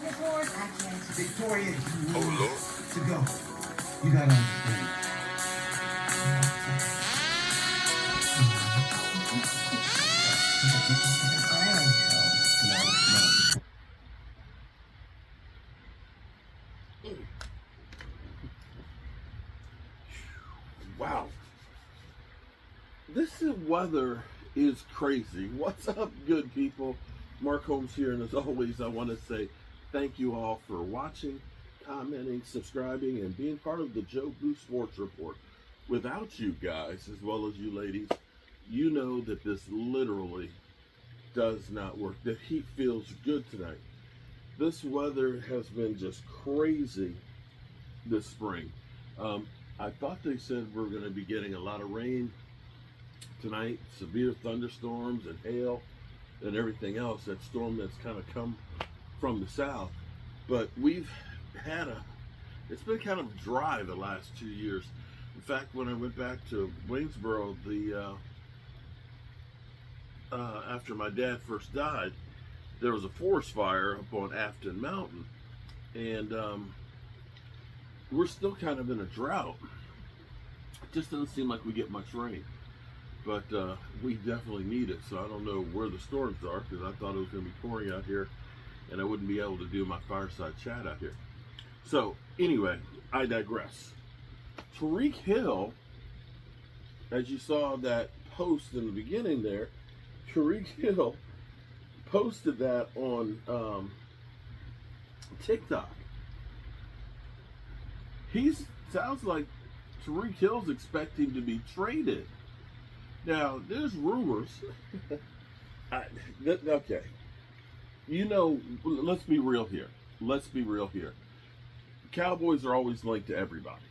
Victoria, Oh, Lord. to go. You gotta understand. Wow. Weather is crazy. What's up, good people? Mark Holmes here, and as always, I want to say thank you all for watching, commenting, subscribing, and being part of the Joe Blue Sports Report. Without you guys, as well as you ladies, you know that this literally does not work. The heat feels good tonight. This weather has been just crazy this spring. I thought they said we're going to be getting a lot of rain tonight, severe thunderstorms and hail and everything else, that storm that's kind of come from the south. But we've had it's been kind of dry the last 2 years. In fact, when I went back to Waynesboro, after my dad first died, there was a forest fire up on Afton Mountain, and we're still kind of in a drought. It just doesn't seem like we get much rain, but we definitely need it. So I don't know where the storms are, because I thought it was going to be pouring out here and I wouldn't be able to do my fireside chat out here. So anyway, I digress. Tariq Hill, as you saw that post in the beginning there, Tariq Hill posted that on TikTok. Sounds like Tariq Hill's expecting to be traded. Now, there's rumors. Okay. You know, let's be real here. The Cowboys are always linked to everybody.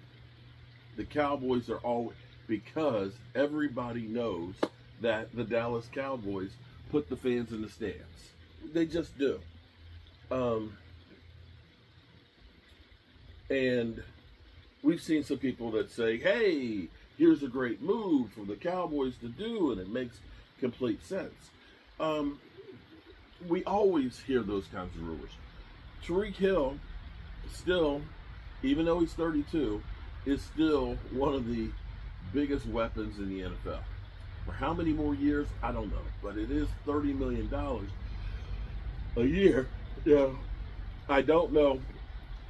The Cowboys are always, because everybody knows that the Dallas Cowboys put the fans in the stands. They just do. And we've seen some people that say, hey, here's a great move for the Cowboys to do, and it makes complete sense. We always hear those kinds of rumors. Tariq Hill, still, even though he's 32, is still one of the biggest weapons in the NFL. For how many more years, I don't know, but it is $30 million a year. Yeah, I don't know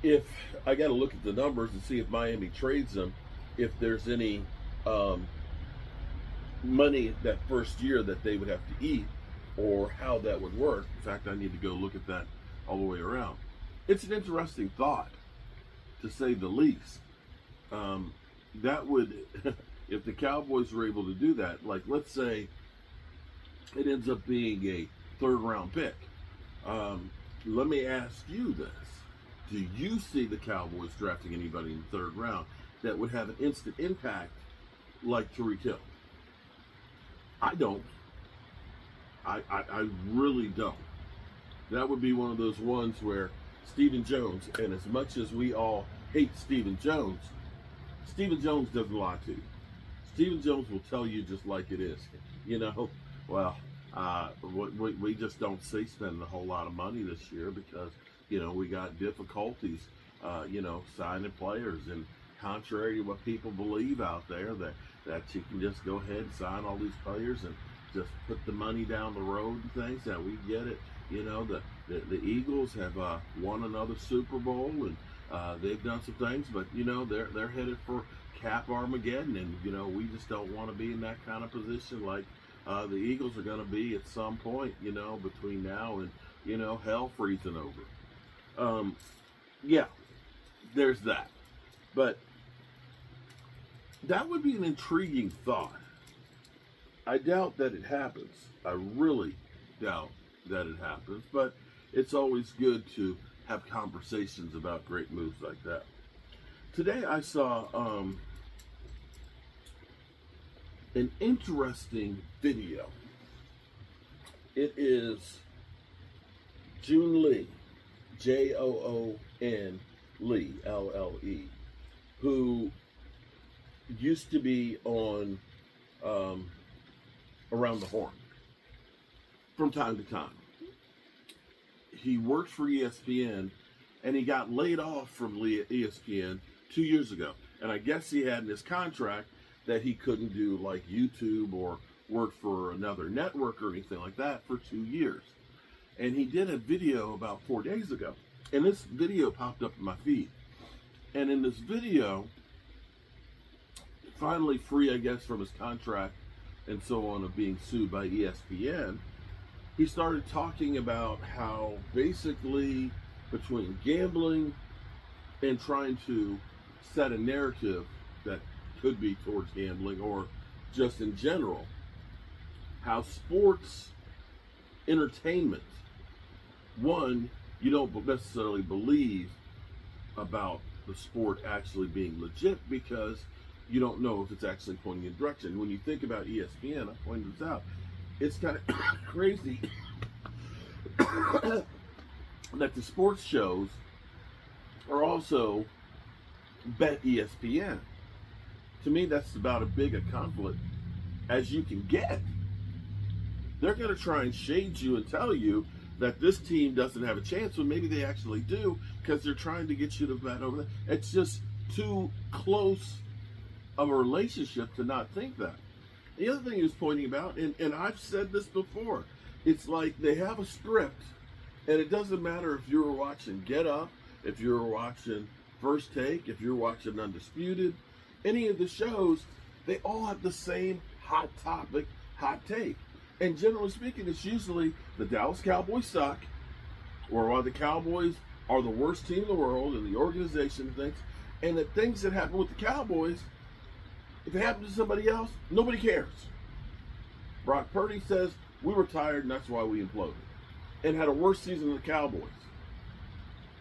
if, I got to look at the numbers and see if Miami trades them, if there's any money that first year that they would have to eat, or how that would work. In fact, I need to go look at that all the way around. It's an interesting thought, to say the least. That would, if the Cowboys were able to do that, like let's say it ends up being a third round pick. Let me ask you this. Do you see the Cowboys drafting anybody in the third round that would have an instant impact like Tariq Hill? I don't. I really don't. That would be one of those ones where Stephen Jones, and as much as we all hate Stephen Jones doesn't lie to you. Stephen Jones will tell you just like it is. You know, well, we just don't see spending a whole lot of money this year because, you know, we got difficulties, signing players. And contrary to what people believe out there, that you can just go ahead and sign all these players and just put the money down the road and things, that we get it. You know, the Eagles have won another Super Bowl, and they've done some things, but, you know, they're headed for cap Armageddon, and, you know, we just don't want to be in that kind of position like the Eagles are going to be at some point, you know, between now and, you know, hell freezing over. Yeah, there's that. But that would be an intriguing thought. I doubt that it happens. I really doubt that it happens, but it's always good to have conversations about great moves like that. Today I saw an interesting video. It is Joon Lee, Joon Lee, Lle, who used to be on Around the Horn from time to time. he worked for ESPN, and he got laid off from ESPN 2 years ago. And I guess he had in his contract that he couldn't do like YouTube or work for another network or anything like that for 2 years. And he did a video about 4 days ago. And this video popped up in my feed. And in this video, finally free, I guess, from his contract and so on of being sued by ESPN, he started talking about how basically between gambling and trying to set a narrative that could be towards gambling or just in general, how sports entertainment, one, you don't necessarily believe about the sport actually being legit because you don't know if it's actually pointing in a direction. When you think about ESPN, I pointed this out, it's kind of crazy that the sports shows are also bet ESPN. To me, that's about as big a conflict as you can get. They're going to try and shade you and tell you that this team doesn't have a chance when maybe they actually do because they're trying to get you to bet over that. It's just too close of a relationship to not think that. The other thing he was pointing about, and I've said this before, it's like they have a script, and it doesn't matter if you're watching Get Up, if you're watching First Take, if you're watching Undisputed, any of the shows, they all have the same hot topic, hot take. And generally speaking, it's usually the Dallas Cowboys suck, or why the Cowboys are the worst team in the world, and the organization thinks, and the things that happen with the Cowboys, if it happens to somebody else, nobody cares. Brock Purdy says, we were tired and that's why we imploded. And had a worse season than the Cowboys.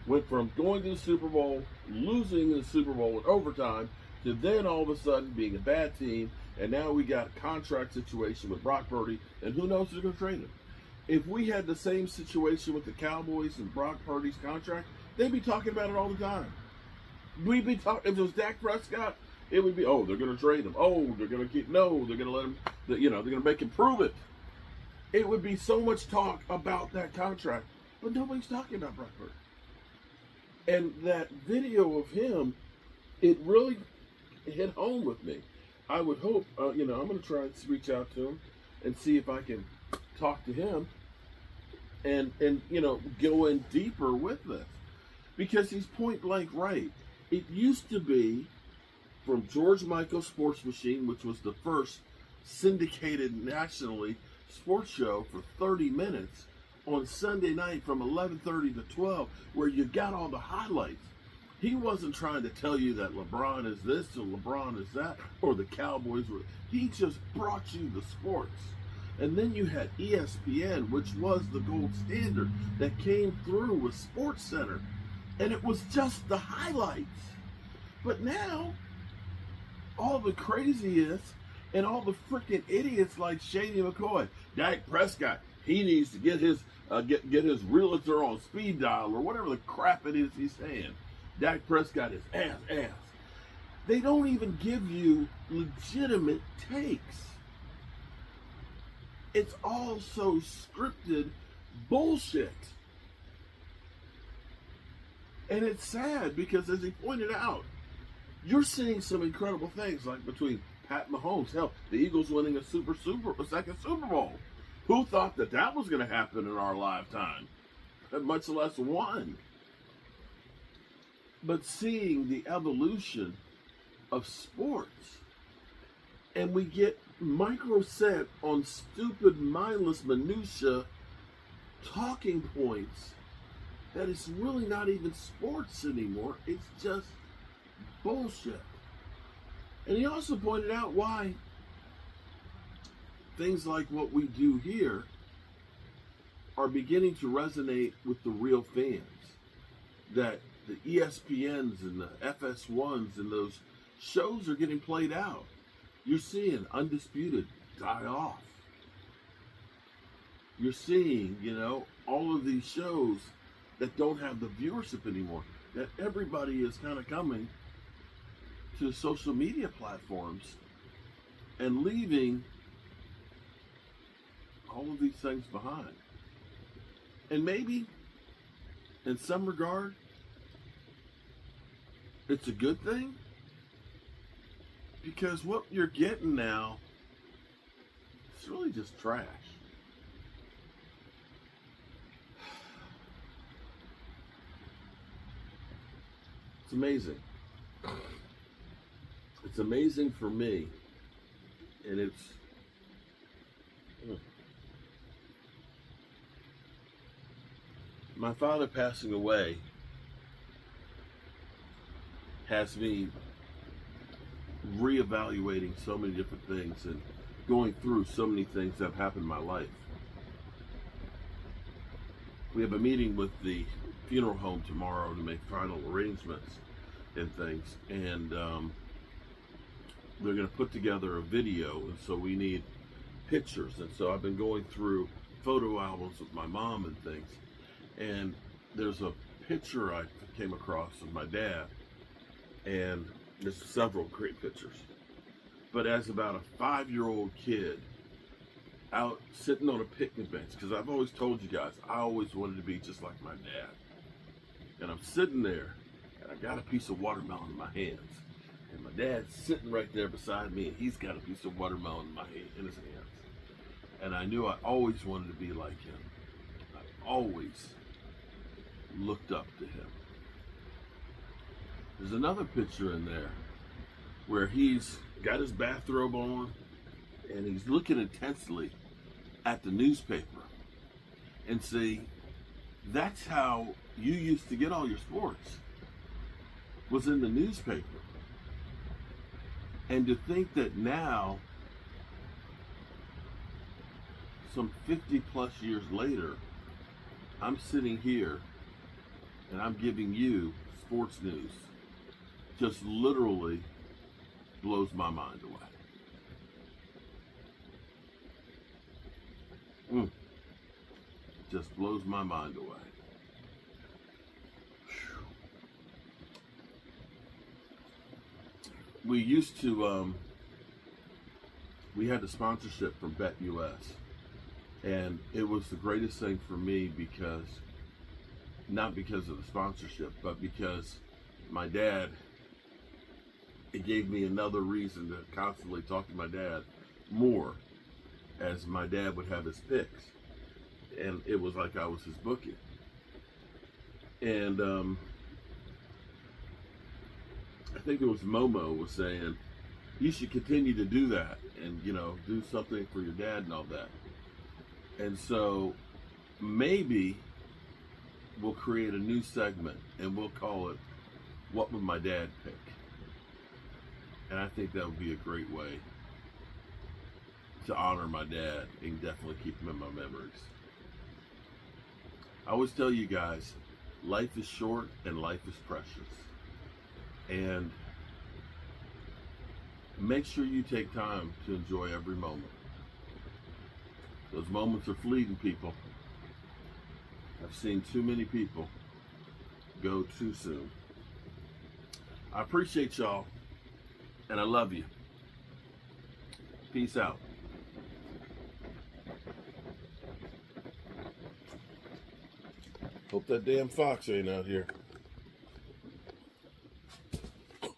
Went from going to the Super Bowl, losing the Super Bowl in overtime, to then all of a sudden being a bad team, and now we got a contract situation with Brock Purdy, and who knows if they're going to trade him. If we had the same situation with the Cowboys and Brock Purdy's contract, they'd be talking about it all the time. We'd be talking, if it was Dak Prescott, it would be, oh, they're going to trade him. Oh, they're going to keep, no, they're going to let him, they're going to make him prove it. It would be so much talk about that contract, but nobody's talking about Brock Purdy. And that video of him, it really hit home with me. I would hope, I'm going to try and reach out to him and see if I can talk to him and go in deeper with this. Because he's point blank right. It used to be from George Michael's Sports Machine, which was the first syndicated nationally sports show for 30 minutes on Sunday night from 11:30 to 12, where you got all the highlights. He wasn't trying to tell you that LeBron is this or LeBron is that or the Cowboys were. He just brought you the sports. And then you had ESPN, which was the gold standard that came through with Sports Center. And it was just the highlights. But now, all the craziest and all the freaking idiots like Shady McCoy, Dak Prescott, he needs to get his realtor on speed dial or whatever the crap it is he's saying. Dak Prescott is ass. They don't even give you legitimate takes. It's all so scripted bullshit. And it's sad because, as he pointed out, you're seeing some incredible things like between Pat Mahomes, hell, the Eagles winning a second Super Bowl. Who thought that was going to happen in our lifetime? Much less one. But seeing the evolution of sports, and we get micro-set on stupid, mindless minutia talking points that it's really not even sports anymore. It's just bullshit. And he also pointed out why things like what we do here are beginning to resonate with the real fans. That the ESPNs and the FS1s and those shows are getting played out. You're seeing Undisputed die off. You're seeing, all of these shows that don't have the viewership anymore. That everybody is kind of coming to social media platforms and leaving all of these things behind. And maybe in some regard, it's a good thing, because what you're getting now is really just trash. It's amazing. It's amazing for me, and it's my father passing away has me reevaluating so many different things and going through so many things that have happened in my life. We have a meeting with the funeral home tomorrow to make final arrangements and things, and they're going to put together a video, and so we need pictures. And so I've been going through photo albums with my mom and things, and there's a picture I came across of my dad, and there's several great pictures, but as about a 5-year-old kid out sitting on a picnic bench, because I've always told you guys I always wanted to be just like my dad, and I'm sitting there and I got a piece of watermelon in my hands, and my dad's sitting right there beside me, and he's got a piece of watermelon in his hands, and I knew I always wanted to be like him. I always looked up to him. There's another picture in there where he's got his bathrobe on and he's looking intensely at the newspaper. And see, that's how you used to get all your sports, was in the newspaper. And to think that now, some 50 plus years later, I'm sitting here and I'm giving you sports news, just literally blows my mind away. Just blows my mind away. We used to, we had a sponsorship from Bet US, and it was the greatest thing for me, because, not because of the sponsorship, but because my dad, it gave me another reason to constantly talk to my dad more, as my dad would have his picks, and it was like I was his bookie. And I think it was Momo was saying, you should continue to do that, and do something for your dad and all that. And so maybe we'll create a new segment and we'll call it What Would My Dad Pick? And I think that would be a great way to honor my dad and definitely keep him in my memories. I always tell you guys, life is short and life is precious. And make sure you take time to enjoy every moment. Those moments are fleeting, people. I've seen too many people go too soon. I appreciate y'all, and I love you. Peace out. Hope that damn fox ain't out here.